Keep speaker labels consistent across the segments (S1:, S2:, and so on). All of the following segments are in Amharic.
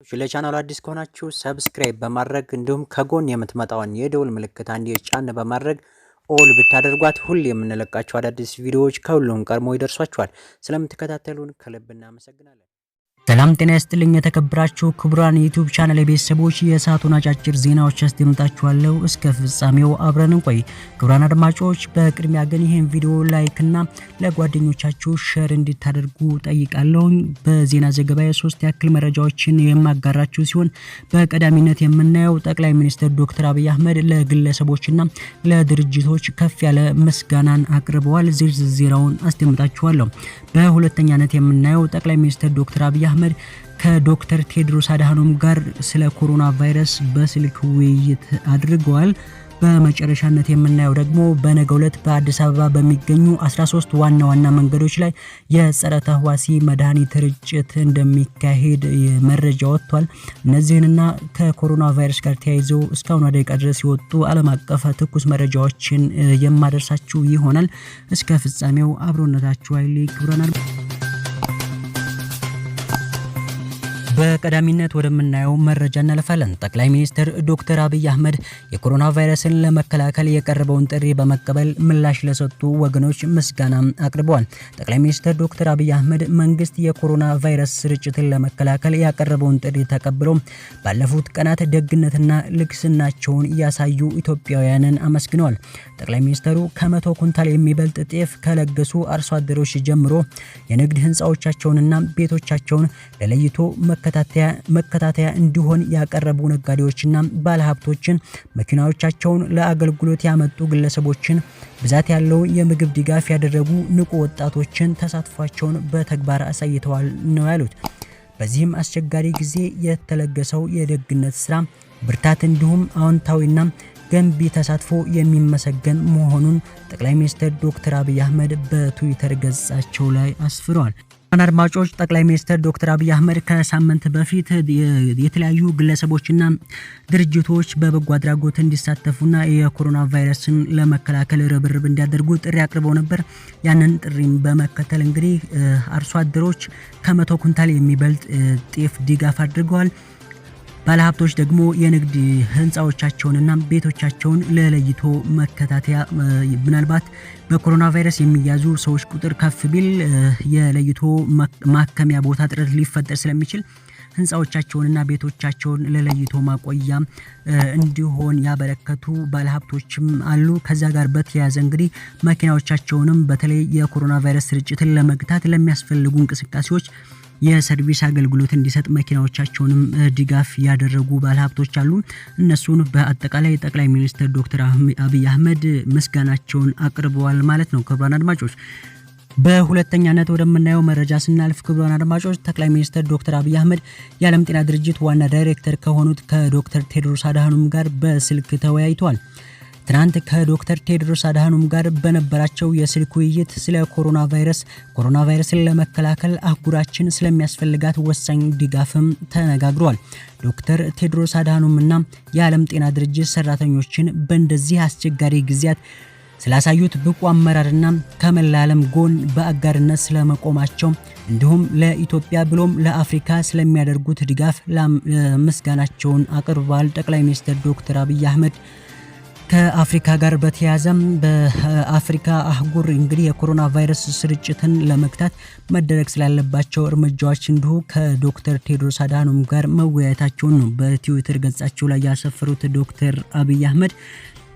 S1: አድማጮች ለቻናሉ አዲስ ከሆናችሁ ሰብስክራይብ በማድረግ እንዲሁም ከጎን የምትመጣውን የደውል ምልክት አንዴ ጫን በማድረግ ኦል ብታደርጓት ሁሌ የምንለቃቸው አዳዲስ ቪዲዮዎች ከሁሉም ቀድሞ ይደርሷችኋል። ስለምትከታተሉን ከልብ እናመሰግናለን። ሰላም ጤና ይስጥልኝ የተከበራችሁ ክቡራን ዩቲዩብ ቻናል ቤተሰቦች የሰዓቱን አጫጭር ዜናዎች አስደምጣችኋለሁ። እስከ ፍጻሜው አብረን እንቆይ። ክቡራን አድማጮች በቅድሚያ ግን ይህን ቪዲዮ ላይክ እና ለጓደኞቻችሁ ሼር እንድታደርጉ ጠይቃለሁ። በዜና ዘገባ የሶስት ያክል መረጃዎችን የማጋራችሁ ሲሆን በቀዳሚነት የምናየው ጠቅላይ ሚኒስትር ዶክተር አብይ አህመድ ለግለሰቦችና ለድርጅቶች ከፍ ያለ ምስጋናን አቅርበዋል። ዝርዝር ዜናውን አስደምጣችኋለሁ። በሁለተኛነት የምናየው ጠቅላይ ሚኒስትር ዶክተር አብይ አህመድ ከዶክተር ቴድሮስ አድሃኖም ጋር ስለ ኮሮና ቫይረስ በስልክ ውይይት አድርገዋል። በመጨረሻነት የምናየው ደግሞ በነገው ዕለት በአዲስ አበባ በሚገኙ 13 ዋና ዋና መንገዶች ላይ የጸረ ተህዋሲ መድኃኒት ርጭት እንደሚካሄድ መረጃ ወጥቷል። እነዚህንና ከኮሮና ቫይረስ ጋር ተያይዘው እስካሁን ደቂቃ ድረስ የወጡ ዓለም አቀፍ ትኩስ መረጃዎችን የማደርሳችሁ ይሆናል። እስከ ፍጻሜው አብሮነታችሁ አይለይ። ክቡራን በቀዳሚነት ወደምናየው መረጃ እናልፋለን። ጠቅላይ ሚኒስትር ዶክተር አብይ አህመድ የኮሮና ቫይረስን ለመከላከል የቀረበውን ጥሪ በመቀበል ምላሽ ለሰጡ ወገኖች ምስጋና አቅርበዋል። ጠቅላይ ሚኒስትር ዶክተር አብይ አህመድ መንግስት የኮሮና ቫይረስ ስርጭትን ለመከላከል ያቀረበውን ጥሪ ተቀብሎ ባለፉት ቀናት ደግነትና ልግስናቸውን ያሳዩ ኢትዮጵያውያንን አመስግነዋል። ጠቅላይ ሚኒስትሩ ከ100 ኩንታል የሚበልጥ ጤፍ ከለገሱ አርሶ አደሮች ጀምሮ የንግድ ህንፃዎቻቸውንና ቤቶቻቸውን ለለይቶ መከታተያ እንዲሆን ያቀረቡ ነጋዴዎችና ባለሀብቶችን፣ መኪናዎቻቸውን ለአገልግሎት ያመጡ ግለሰቦችን፣ ብዛት ያለው የምግብ ድጋፍ ያደረጉ ንቁ ወጣቶችን ተሳትፏቸውን በተግባር አሳይተዋል ነው ያሉት። በዚህም አስቸጋሪ ጊዜ የተለገሰው የደግነት ስራ ብርታት እንዲሁም አዎንታዊና ገንቢ ተሳትፎ የሚመሰገን መሆኑን ጠቅላይ ሚኒስትር ዶክተር አብይ አህመድ በትዊተር ገጻቸው ላይ አስፍረዋል። አድማጮች ጠቅላይ ሚኒስትር ዶክተር አብይ አህመድ ከሳምንት በፊት የተለያዩ ግለሰቦችና ድርጅቶች በበጎ አድራጎት እንዲሳተፉና የኮሮና ቫይረስን ለመከላከል ርብርብ እንዲያደርጉ ጥሪ አቅርበው ነበር። ያንን ጥሪም በመከተል እንግዲህ አርሶ አደሮች ከ100 ኩንታል የሚበልጥ ጤፍ ድጋፍ አድርገዋል። ባለሀብቶች ደግሞ የንግድ ህንፃዎቻቸውንና ቤቶቻቸውን ለለይቶ መከታተያ ምናልባት በኮሮና ቫይረስ የሚያዙ ሰዎች ቁጥር ከፍ ቢል የለይቶ ማከሚያ ቦታ እጥረት ሊፈጠር ስለሚችል ህንፃዎቻቸውንና ቤቶቻቸውን ለለይቶ ማቆያ እንዲሆን ያበረከቱ ባለሀብቶችም አሉ። ከዛ ጋር በተያያዘ እንግዲህ መኪናዎቻቸውንም በተለይ የኮሮና ቫይረስ ስርጭትን ለመግታት ለሚያስፈልጉ እንቅስቃሴዎች የሰርቪስ አገልግሎት እንዲሰጥ መኪናዎቻቸውንም ድጋፍ ያደረጉ ባለሀብቶች አሉ። እነሱን በአጠቃላይ ጠቅላይ ሚኒስትር ዶክተር አብይ አህመድ ምስጋናቸውን አቅርበዋል ማለት ነው። ክቡራን አድማጮች በሁለተኛነት ወደምናየው መረጃ ስናልፍ ክቡራን አድማጮች ጠቅላይ ሚኒስትር ዶክተር አብይ አህመድ የዓለም ጤና ድርጅት ዋና ዳይሬክተር ከሆኑት ከዶክተር ቴድሮስ አድሃኖም ጋር በስልክ ተወያይተዋል። ትናንት ከዶክተር ቴድሮስ አድሃኖም ጋር በነበራቸው የስልክ ውይይት ስለ ኮሮና ቫይረስን ለመከላከል አህጉራችን ስለሚያስፈልጋት ወሳኝ ድጋፍም ተነጋግረዋል። ዶክተር ቴድሮስ አድሃኖምና የዓለም ጤና ድርጅት ሰራተኞችን በእንደዚህ አስቸጋሪ ጊዜያት ስላሳዩት ብቁ አመራርና ከመላ ዓለም ጎን በአጋርነት ስለመቆማቸው እንዲሁም ለኢትዮጵያ ብሎም ለአፍሪካ ስለሚያደርጉት ድጋፍ ምስጋናቸውን አቅርበዋል። ጠቅላይ ሚኒስትር ዶክተር አብይ አህመድ ከአፍሪካ ጋር በተያያዘም በአፍሪካ አህጉር እንግዲህ የኮሮና ቫይረስ ስርጭትን ለመግታት መደረግ ስላለባቸው እርምጃዎች እንዲሁ ከዶክተር ቴድሮስ አድሃኖም ጋር መወያየታቸውን ነው በትዊተር ገጻቸው ላይ ያሰፈሩት ዶክተር አብይ አህመድ።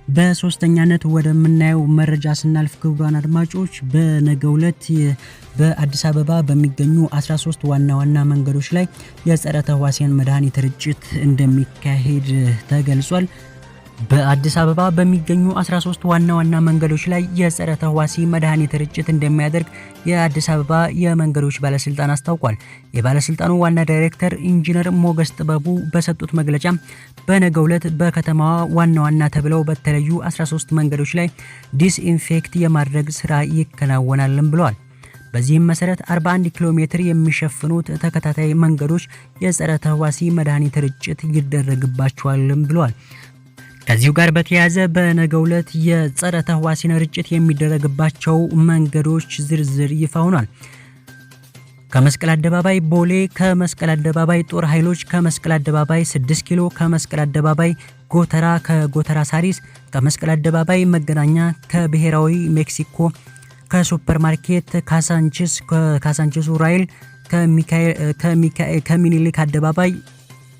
S1: በሶስተኛነት ወደምናየው መረጃ ስናልፍ ክቡራን አድማጮች በነገው ዕለት በአዲስ አበባ በሚገኙ 13 ዋና ዋና መንገዶች ላይ የጸረ ተህዋሲያን መድኃኒት ርጭት እንደሚካሄድ ተገልጿል። በአዲስ አበባ በሚገኙ 13 ዋና ዋና መንገዶች ላይ የጸረ ተህዋሲ መድኃኒት ርጭት እንደሚያደርግ የአዲስ አበባ የመንገዶች ባለስልጣን አስታውቋል። የባለስልጣኑ ዋና ዳይሬክተር ኢንጂነር ሞገስ ጥበቡ በሰጡት መግለጫ በነገው ዕለት በከተማዋ ዋና ዋና ተብለው በተለዩ 13 መንገዶች ላይ ዲስኢንፌክት የማድረግ ስራ ይከናወናልም ብለዋል። በዚህም መሰረት 41 ኪሎ ሜትር የሚሸፍኑት ተከታታይ መንገዶች የጸረ ተህዋሲ መድኃኒት ርጭት ይደረግባቸዋልም ብለዋል። ከዚሁ ጋር በተያያዘ በነገው ዕለት የጸረ ተህዋሲን ርጭት የሚደረግባቸው መንገዶች ዝርዝር ይፋ ሆኗል። ከመስቀል አደባባይ ቦሌ፣ ከመስቀል አደባባይ ጦር ኃይሎች፣ ከመስቀል አደባባይ 6 ኪሎ፣ ከመስቀል አደባባይ ጎተራ፣ ከጎተራ ሳሪስ፣ ከመስቀል አደባባይ መገናኛ፣ ከብሔራዊ ሜክሲኮ፣ ከሱፐርማርኬት ካሳንቺስ፣ ከካሳንቺስ ራይል፣ ከሚኒሊክ አደባባይ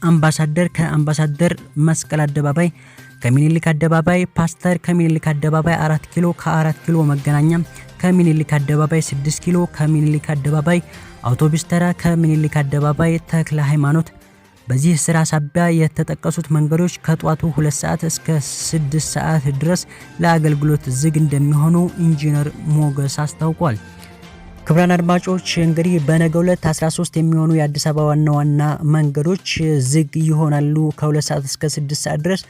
S1: አምባሳደር፣ ከአምባሳደር መስቀል አደባባይ፣ ከሚኒሊክ አደባባይ ፓስተር፣ ከሚኒሊክ አደባባይ 4 ኪሎ፣ ከ4 ኪሎ መገናኛ፣ ከሚኒሊክ አደባባይ 6 ኪሎ፣ ከሚኒሊክ አደባባይ አውቶቡስ ተራ፣ ከሚኒሊክ አደባባይ ተክለ ሃይማኖት። በዚህ ስራ ሳቢያ የተጠቀሱት መንገዶች ከጧቱ 2 ሰዓት እስከ 6 ሰዓት ድረስ ለአገልግሎት ዝግ እንደሚሆኑ ኢንጂነር ሞገስ አስታውቋል። ክቡራን አድማጮች እንግዲህ በነገው ዕለት 13 የሚሆኑ የአዲስ አበባ ዋና ዋና መንገዶች ዝግ ይሆናሉ ከ2 ሰዓት እስከ 6 ሰዓት ድረስ።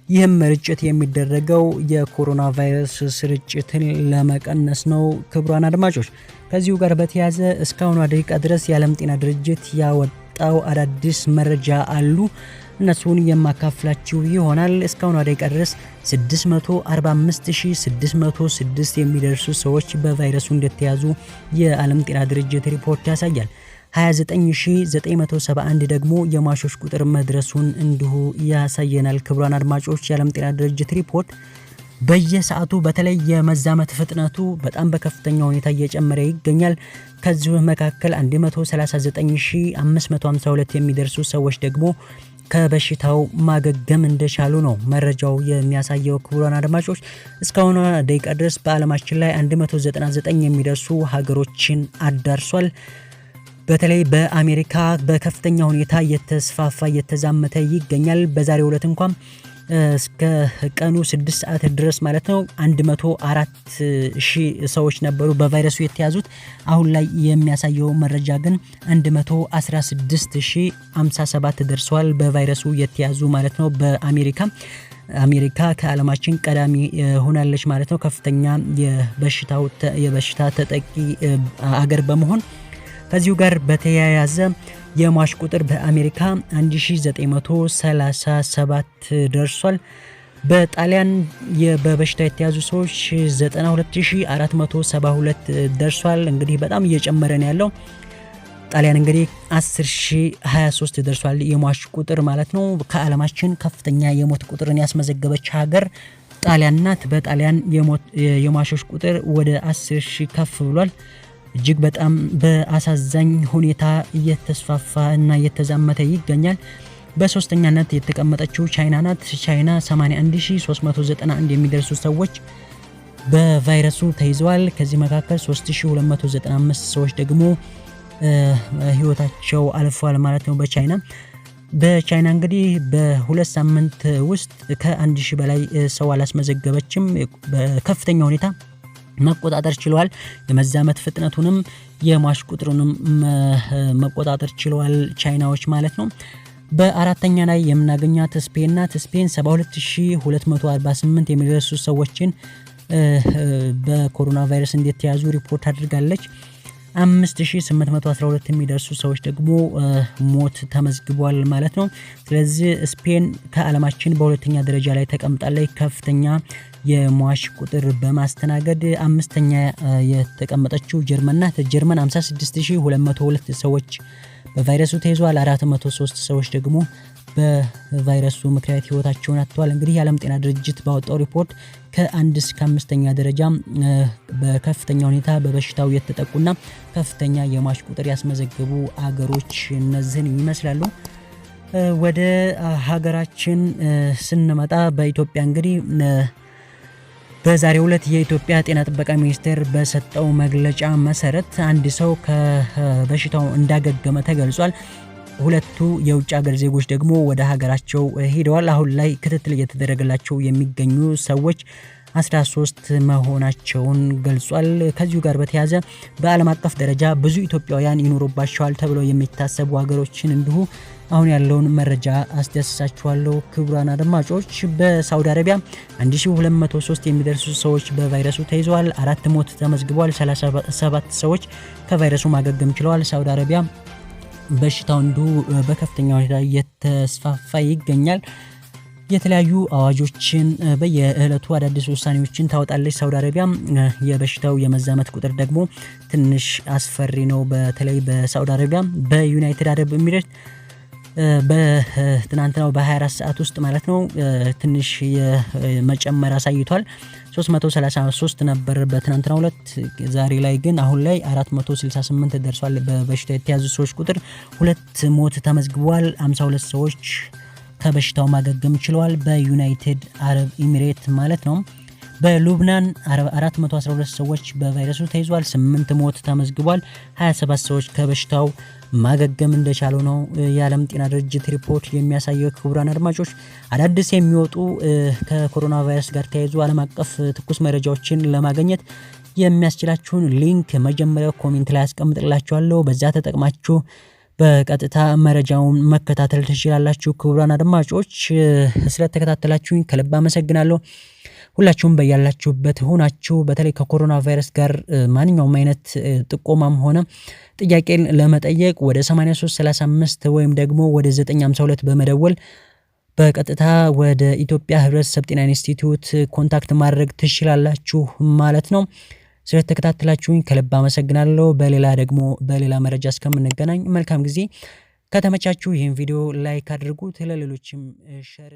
S1: ይህም ርጭት የሚደረገው የኮሮና ቫይረስ ስርጭትን ለመቀነስ ነው። ክቡራን አድማጮች ከዚሁ ጋር በተያያዘ እስካሁን ደቂቃ ድረስ የዓለም ጤና ድርጅት ያወጣው አዳዲስ መረጃ አሉ። እነሱን የማካፍላችሁ ይሆናል። እስካሁን ደቂቃ ድረስ 645606 የሚደርሱ ሰዎች በቫይረሱ እንደተያዙ የዓለም ጤና ድርጅት ሪፖርት ያሳያል። 29971 ደግሞ የሟቾች ቁጥር መድረሱን እንዲሁ ያሳየናል። ክቡራን አድማጮች የዓለም ጤና ድርጅት ሪፖርት በየሰዓቱ በተለይ የመዛመት ፍጥነቱ በጣም በከፍተኛ ሁኔታ እየጨመረ ይገኛል። ከዚሁ መካከል 139552 የሚደርሱ ሰዎች ደግሞ ከበሽታው ማገገም እንደቻሉ ነው መረጃው የሚያሳየው። ክቡራን አድማጮች እስካሁን ደቂቃ ድረስ በዓለማችን ላይ 199 የሚደርሱ ሀገሮችን አዳርሷል። በተለይ በአሜሪካ በከፍተኛ ሁኔታ እየተስፋፋ እየተዛመተ ይገኛል። በዛሬው ዕለት እንኳን እስከ ቀኑ 6 ሰዓት ድረስ ማለት ነው 104,000 ሰዎች ነበሩ በቫይረሱ የተያዙት። አሁን ላይ የሚያሳየው መረጃ ግን 116,057 ደርሰዋል በቫይረሱ የተያዙ ማለት ነው። አሜሪካ ከዓለማችን ቀዳሚ ሆናለች ማለት ነው። ከፍተኛ የበሽታ ተጠቂ አገር በመሆን ከዚሁ ጋር በተያያዘ የሟች ቁጥር በአሜሪካ 1937 ደርሷል። በጣሊያን በበሽታ የተያዙ ሰዎች 92472 ደርሷል። እንግዲህ በጣም እየጨመረ ነው ያለው። ጣሊያን እንግዲህ 10023 ደርሷል የሟች ቁጥር ማለት ነው። ከዓለማችን ከፍተኛ የሞት ቁጥርን ያስመዘገበች ሀገር ጣሊያን ናት። በጣሊያን የሟቾች ቁጥር ወደ 10,000 ከፍ ብሏል። እጅግ በጣም በአሳዛኝ ሁኔታ እየተስፋፋ እና እየተዛመተ ይገኛል። በሶስተኛነት የተቀመጠችው ቻይና ናት። ቻይና 81391 የሚደርሱ ሰዎች በቫይረሱ ተይዘዋል። ከዚህ መካከል 3295 ሰዎች ደግሞ ህይወታቸው አልፏል ማለት ነው። በቻይና እንግዲህ በሁለት ሳምንት ውስጥ ከ1000 በላይ ሰው አላስመዘገበችም። በከፍተኛ ሁኔታ መቆጣጠር ችለዋል። የመዛመት ፍጥነቱንም የሟች ቁጥሩንም መቆጣጠር ችለዋል ቻይናዎች ማለት ነው። በአራተኛ ላይ የምናገኛት ስፔን ናት። ስፔን 72248 የሚደርሱ ሰዎችን በኮሮና ቫይረስ እንደተያዙ ሪፖርት አድርጋለች። 5812 የሚደርሱ ሰዎች ደግሞ ሞት ተመዝግቧል ማለት ነው። ስለዚህ ስፔን ከዓለማችን በሁለተኛ ደረጃ ላይ ተቀምጣለች ከፍተኛ የሟች ቁጥር በማስተናገድ። አምስተኛ የተቀመጠችው ጀርመን ናት። ጀርመን 56202 ሰዎች በቫይረሱ ተይዟል። 403 ሰዎች ደግሞ በቫይረሱ ምክንያት ህይወታቸውን አጥተዋል። እንግዲህ የዓለም ጤና ድርጅት ባወጣው ሪፖርት ከ1 እስከ 5ኛ ደረጃ በከፍተኛ ሁኔታ በበሽታው የተጠቁና ከፍተኛ የሟች ቁጥር ያስመዘገቡ አገሮች እነዚህን ይመስላሉ። ወደ ሀገራችን ስንመጣ በኢትዮጵያ እንግዲህ በዛሬው ዕለት የኢትዮጵያ ጤና ጥበቃ ሚኒስቴር በሰጠው መግለጫ መሰረት አንድ ሰው ከበሽታው እንዳገገመ ተገልጿል። ሁለቱ የውጭ ሀገር ዜጎች ደግሞ ወደ ሀገራቸው ሄደዋል። አሁን ላይ ክትትል እየተደረገላቸው የሚገኙ ሰዎች 13 መሆናቸውን ገልጿል። ከዚሁ ጋር በተያያዘ በዓለም አቀፍ ደረጃ ብዙ ኢትዮጵያውያን ይኖሩባቸዋል ተብለው የሚታሰቡ ሀገሮችን እንዲሁ አሁን ያለውን መረጃ አስደስሳችኋለሁ። ክቡራን አድማጮች በሳውዲ አረቢያ 1203 የሚደርሱ ሰዎች በቫይረሱ ተይዘዋል። 4 ሞት ተመዝግቧል። 37 ሰዎች ከቫይረሱ ማገገም ችለዋል። ሳውዲ አረቢያ በሽታው እንዲሁ በከፍተኛ ሁኔታ እየተስፋፋ ይገኛል። የተለያዩ አዋጆችን በየዕለቱ አዳዲስ ውሳኔዎችን ታወጣለች ሳውዲ አረቢያ። የበሽታው የመዛመት ቁጥር ደግሞ ትንሽ አስፈሪ ነው። በተለይ በሳውዲ አረቢያ በዩናይትድ አረብ ኤሚሬት በትናንትናው በ24 ሰዓት ውስጥ ማለት ነው ትንሽ የመጨመር አሳይቷል። 333 ነበር በትናንትናው ዕለት። ዛሬ ላይ ግን አሁን ላይ 468 ደርሷል። በበሽታው የተያዙ ሰዎች ቁጥር 2 ሞት ተመዝግቧል። 52 ሰዎች ከበሽታው ማገገም ችለዋል። በዩናይትድ አረብ ኤሚሬት ማለት ነው። በሉብናን 412 ሰዎች በቫይረሱ ተይዟል። 8 ሞት ተመዝግቧል። 27 ሰዎች ከበሽታው ማገገም እንደቻሉ ነው የዓለም ጤና ድርጅት ሪፖርት የሚያሳየው። ክቡራን አድማጮች አዳዲስ የሚወጡ ከኮሮና ቫይረስ ጋር ተያይዞ ዓለም አቀፍ ትኩስ መረጃዎችን ለማግኘት የሚያስችላችሁን ሊንክ መጀመሪያው ኮሜንት ላይ አስቀምጥላችኋለሁ። በዛ ተጠቅማችሁ በቀጥታ መረጃውን መከታተል ትችላላችሁ። ክቡራን አድማጮች ስለተከታተላችሁኝ ከልብ አመሰግናለሁ። ሁላችሁም በያላችሁበት ሆናችሁ በተለይ ከኮሮና ቫይረስ ጋር ማንኛውም አይነት ጥቆማም ሆነ ጥያቄን ለመጠየቅ ወደ 8335 ወይም ደግሞ ወደ 952 በመደወል በቀጥታ ወደ ኢትዮጵያ ህብረተሰብ ጤና ኢንስቲትዩት ኮንታክት ማድረግ ትችላላችሁ ማለት ነው። ስለተከታተላችሁኝ ከልብ አመሰግናለሁ። በሌላ መረጃ እስከምንገናኝ መልካም ጊዜ። ከተመቻችሁ ይህን ቪዲዮ ላይክ አድርጉት፣ ለሌሎችም ሼር